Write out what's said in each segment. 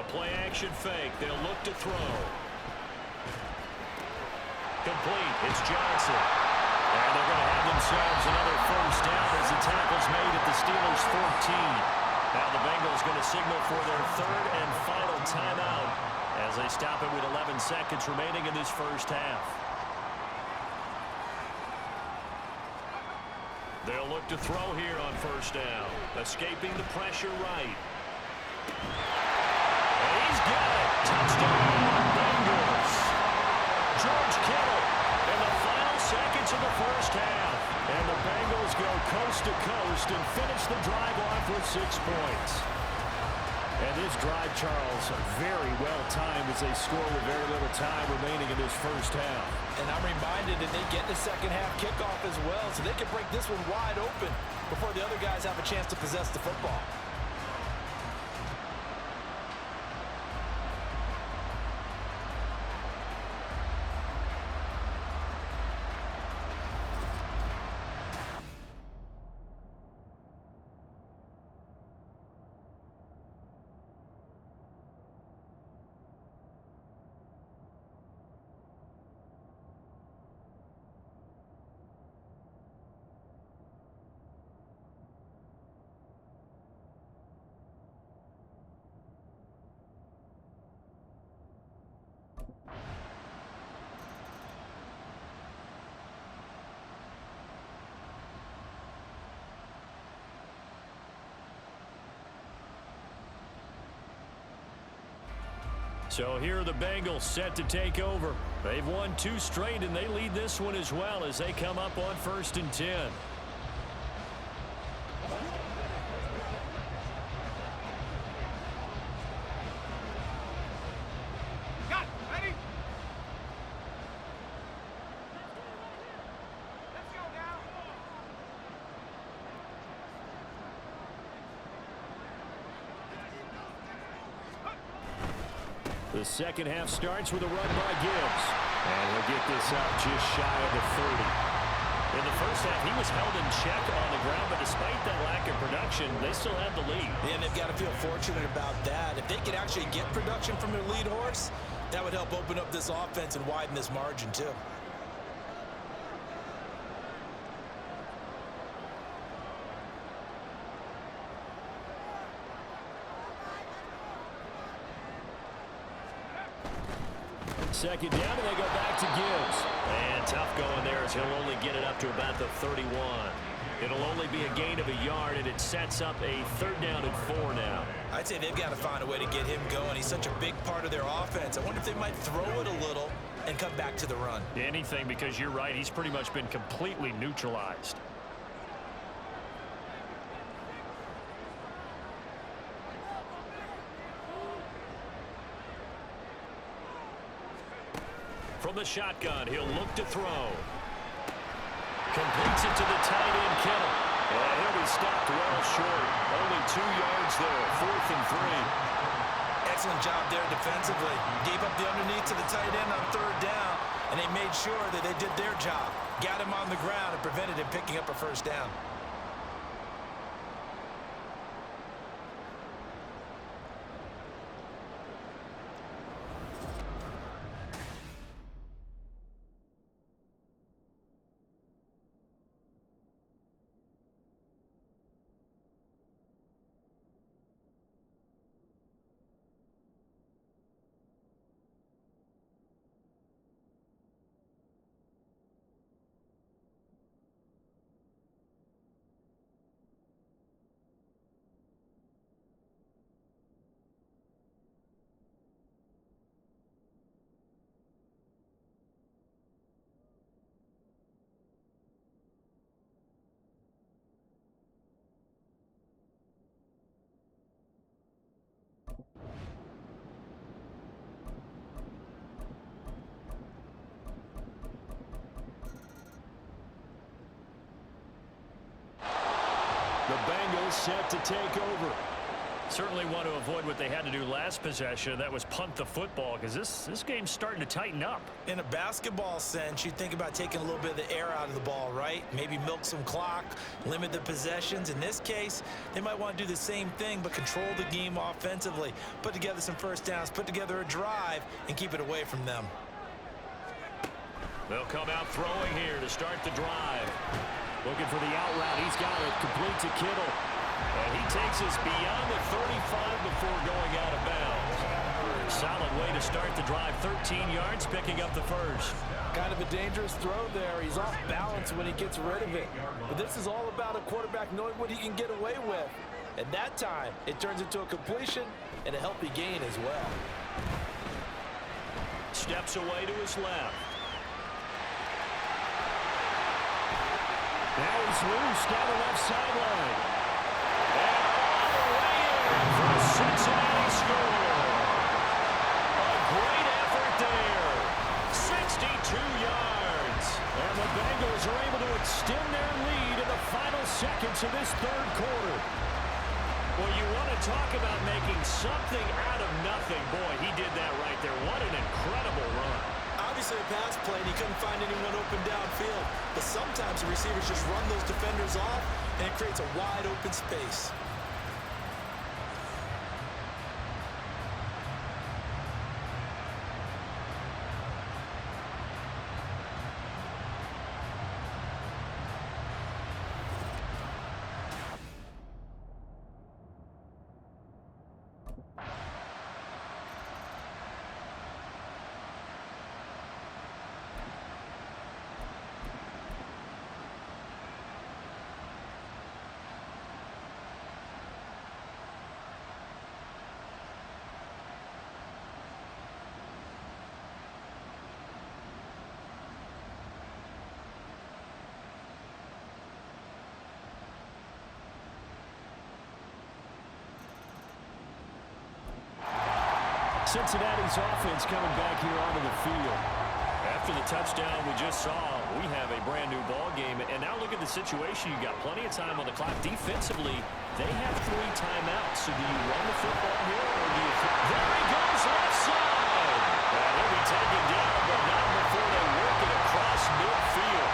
Play action fake. They'll look to throw. Complete. It's Johnson. And they're going to have themselves another first down as the tackle's made at the Steelers' 14. Now the Bengals going to signal for their third and final timeout as they stop it with 11 seconds remaining in this first half. They'll look to throw here on first down. Escaping the pressure right. And he's got it. Touchdown, Bengals. George Kittle in the final seconds of the first half. And the Bengals go coast to coast and finish the drive off with 6 points. And this drive, Charles, very well timed as they score with very little time remaining in this first half. And I'm reminded that they get the second half kickoff as well, so they can break this one wide open before the other guys have a chance to possess the football. So here are the Bengals set to take over. They've won 2 straight, and they lead this one as well as they come up on 1st and 10. The second half starts with a run by Gibbs. And he'll get this up just shy of the 30. In the first half, he was held in check on the ground, but despite that lack of production, they still have the lead. And they've got to feel fortunate about that. If they could actually get production from their lead horse, that would help open up this offense and widen this margin too. Second down, and they go back to Gibbs. And tough going there as he'll only get it up to about the 31. It'll only be a gain of a yard, and it sets up a 3rd down and 4 now. I'd say they've got to find a way to get him going. He's such a big part of their offense. I wonder if they might throw it a little and come back to the run. Anything, because you're right. He's pretty much been completely neutralized. From the shotgun, he'll look to throw. Completes it to the tight end, Kittle. And he'll be stopped well short. Only 2 yards there, 4th and 3. Excellent job there defensively. Gave up the underneath to the tight end on 3rd down, and they made sure that they did their job. Got him on the ground and prevented him picking up a 1st down. The Bengals set to take over. Certainly want to avoid what they had to do last possession. That was punt the football, because this game's starting to tighten up. In a basketball sense, you think about taking a little bit of the air out of the ball, right? Maybe milk some clock, limit the possessions. In this case, they might want to do the same thing, but control the game offensively. Put together some first downs, put together a drive, and keep it away from them. They'll come out throwing here to start the drive. Looking for the out route. He's got it. Complete to Kittle. And he takes us beyond the 35 before going out of bounds. Solid way to start the drive. 13 yards, picking up the first. Kind of a dangerous throw there. He's off balance when he gets rid of it. But this is all about a quarterback knowing what he can get away with. At that time, it turns into a completion and a healthy gain as well. Steps away to his left. Now he's loose down the left sideline. And all the way in for a Cincinnati score. A great effort there. 62 yards. And the Bengals are able to extend their lead in the final seconds of this third quarter. Well, you want to talk about making something out of nothing. Boy, he did that right there. What an incredible run. Obviously a pass play, and he couldn't find anyone open downfield. But sometimes the receivers just run those defenders off, and it creates a wide open space. Cincinnati's offense coming back here onto the field. After the touchdown we just saw, we have a brand new ball game. And now look at the situation. You've got plenty of time on the clock. Defensively, they have 3 timeouts. So do you run the football here, or do you... There he goes, left side! And he'll be taken down, but not before they work it across midfield.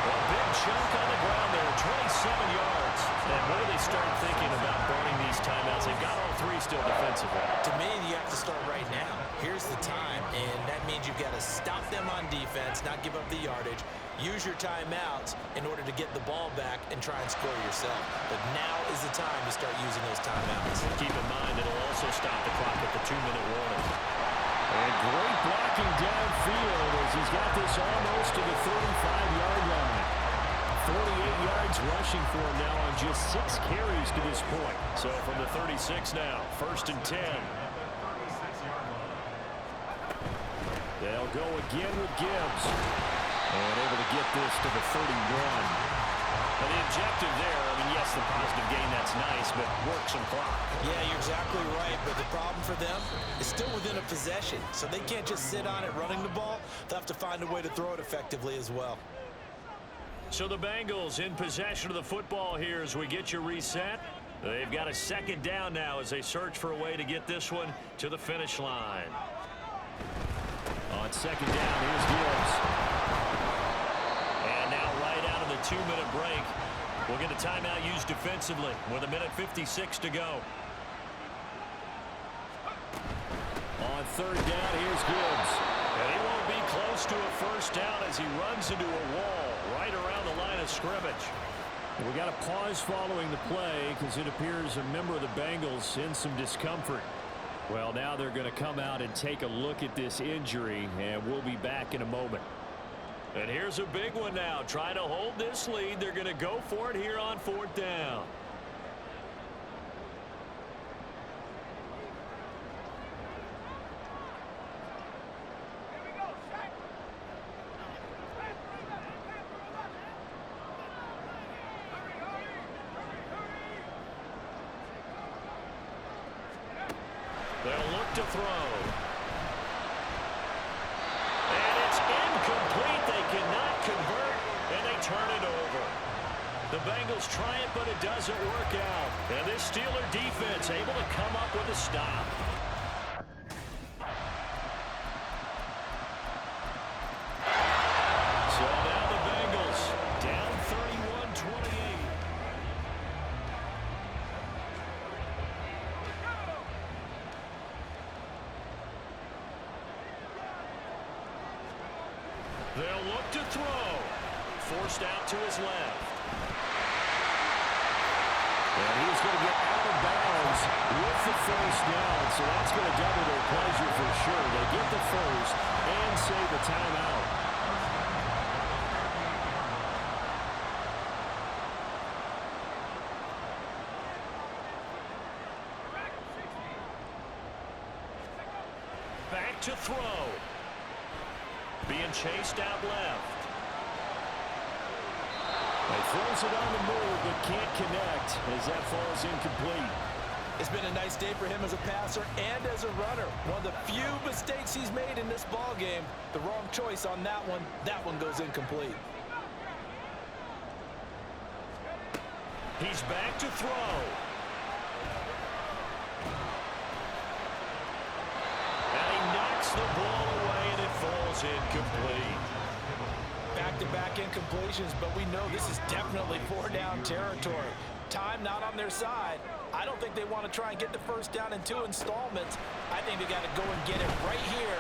A big chunk on the ground there, 27 yards. And when do they start thinking about burning these timeouts? They've got all 3 still defensively. To me, you have to start right now. Here's the time, and that means you've got to stop them on defense, not give up the yardage, use your timeouts in order to get the ball back and try and score yourself. But now is the time to start using those timeouts. Keep in mind, it'll also stop the clock at the 2-minute warning. And great blocking downfield as he's got this almost to the 35-yard line. 48 yards rushing for him now on just 6 carries to this point. So from the 36 now, 1st and 10. They'll go again with Gibbs. And able to get this to the 31. And the objective there, I mean, yes, the positive gain, that's nice, but work some clock. Yeah, you're exactly right, but the problem for them is still within a possession. So they can't just sit on it running the ball. They'll have to find a way to throw it effectively as well. So the Bengals in possession of the football here as we get you reset. They've got a 2nd down now as they search for a way to get this one to the finish line. On 2nd down, here's Gibbs. And now right out of the 2-minute break, we'll get a timeout used defensively with 1:56 to go. On 3rd down, here's Gibbs. And he won't be close to a 1st down as he runs into a wall right around the line of scrimmage. We got a pause following the play because it appears a member of the Bengals in some discomfort. Well, now they're going to come out and take a look at this injury, and we'll be back in a moment. And here's a big one now. Trying to hold this lead. They're going to go for it here on 4th down. They'll look to throw. And it's incomplete. They cannot convert, and they turn it over. The Bengals try it, but it doesn't work out. And this Steeler defense able to come up with a stop. So now the Bengals down 31-28. They'll look to throw. Forced out to his left. And he's going to get out of bounds with the first down, so that's going to double their pleasure for sure. They get the first and save the timeout. Back to throw. Being chased out left. He throws it on the move, but can't connect as that falls incomplete. It's been a nice day for him as a passer and as a runner. One of the few mistakes he's made in this ball game. The wrong choice on that one. That one goes incomplete. He's back to throw. And he knocks the ball away, and it falls incomplete. Back-to-back incompletions, but we know this is definitely four-down territory. Time not on their side. I don't think they want to try and get the first down in 2 installments. I think they got to go and get it right here,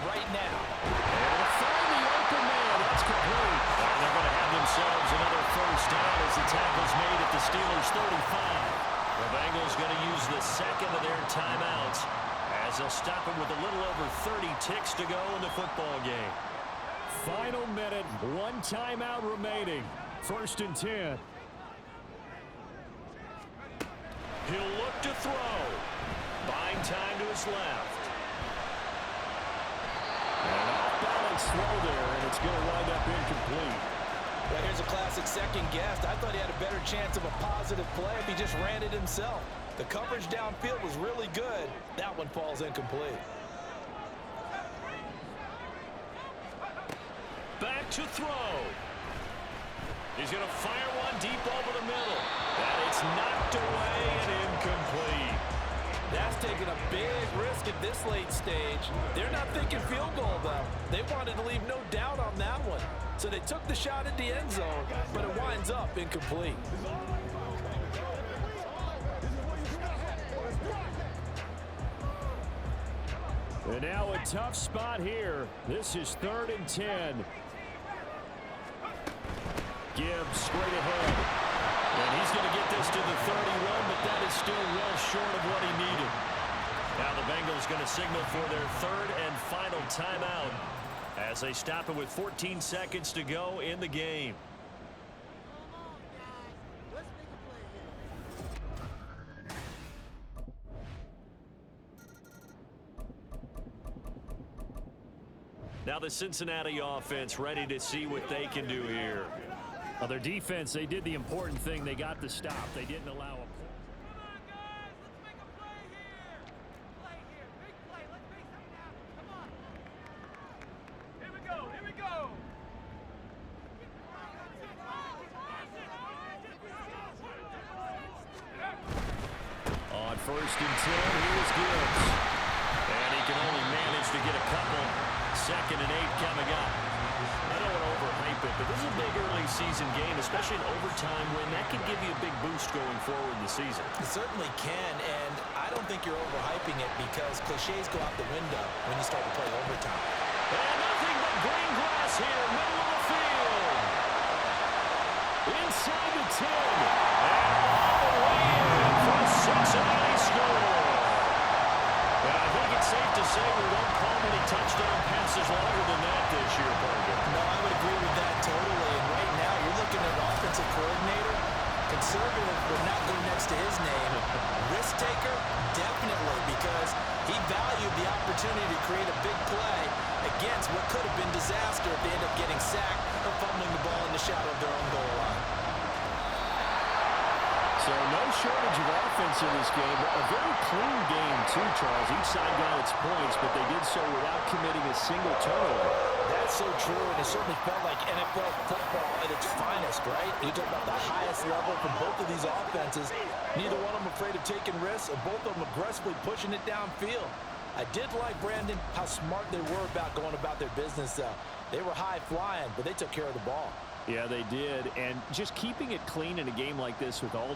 right now. And they'll find the open man. That's complete. And they're going to have themselves another first down as the tackle's made at the Steelers' 35. The Bengals going to use the second of their timeouts as they'll stop it with a little over 30 ticks to go in the football game. Final minute, 1 timeout remaining. 1st and 10. He'll look to throw. Buying time to his left. And off-balance throw there, and it's going to wind up incomplete. Well, here's a classic second guess. I thought he had a better chance of a positive play if he just ran it himself. The coverage downfield was really good. That one falls incomplete. Back to throw. He's going to fire one deep over the middle. And it's knocked away and incomplete. That's taking a big risk at this late stage. They're not thinking field goal, though. They wanted to leave no doubt on that one. So they took the shot at the end zone, but it winds up incomplete. And now a tough spot here. This is 3rd and 10. Gibbs straight ahead. And he's going to get this to the 31, but that is still well short of what he needed. Now the Bengals going to signal for their 3rd and final timeout as they stop it with 14 seconds to go in the game. Now the Cincinnati offense ready to see what they can do here. Well, their defense, they did the important thing. They got the stop. They didn't allow a... Come on, guys. Let's make a play here. Play here. Big play. Let's make something happen. Come on. Here we go. Here we go. On 1st and 10, here's Gibbs. And he can only manage to get a couple. 2nd and 8 coming up. I don't want to overhype it, but this is a big early season game, especially an overtime win. That can give you a big boost going forward in the season. It certainly can, and I don't think you're overhyping it because cliches go out the window when you start to play overtime. And nothing but green grass here, middle of the field. Inside the 10. And all the way in for a Cincinnati score. And I think it's safe to say we won't call many touchdown passes longer than that this year, Parker. No, I would agree with that totally. And right now, you're looking at offensive coordinator. Conservative would not go next to his name. Risk taker, definitely, because he valued the opportunity to create a big play against what could have been disaster if they end up getting sacked or fumbling the ball in the shadow of their own goal line. So no shortage of offense in this game. A very clean game, too, Charles. Each side got its points, but they did so without committing a single turnover. That's so true, and it certainly felt like NFL football at its finest, right? You talk about the highest level from both of these offenses. Neither one of them afraid of taking risks, and both of them aggressively pushing it downfield. I did like, Brandon, how smart they were about going about their business, though. They were high-flying, but they took care of the ball. Yeah, they did. And just keeping it clean in a game like this with all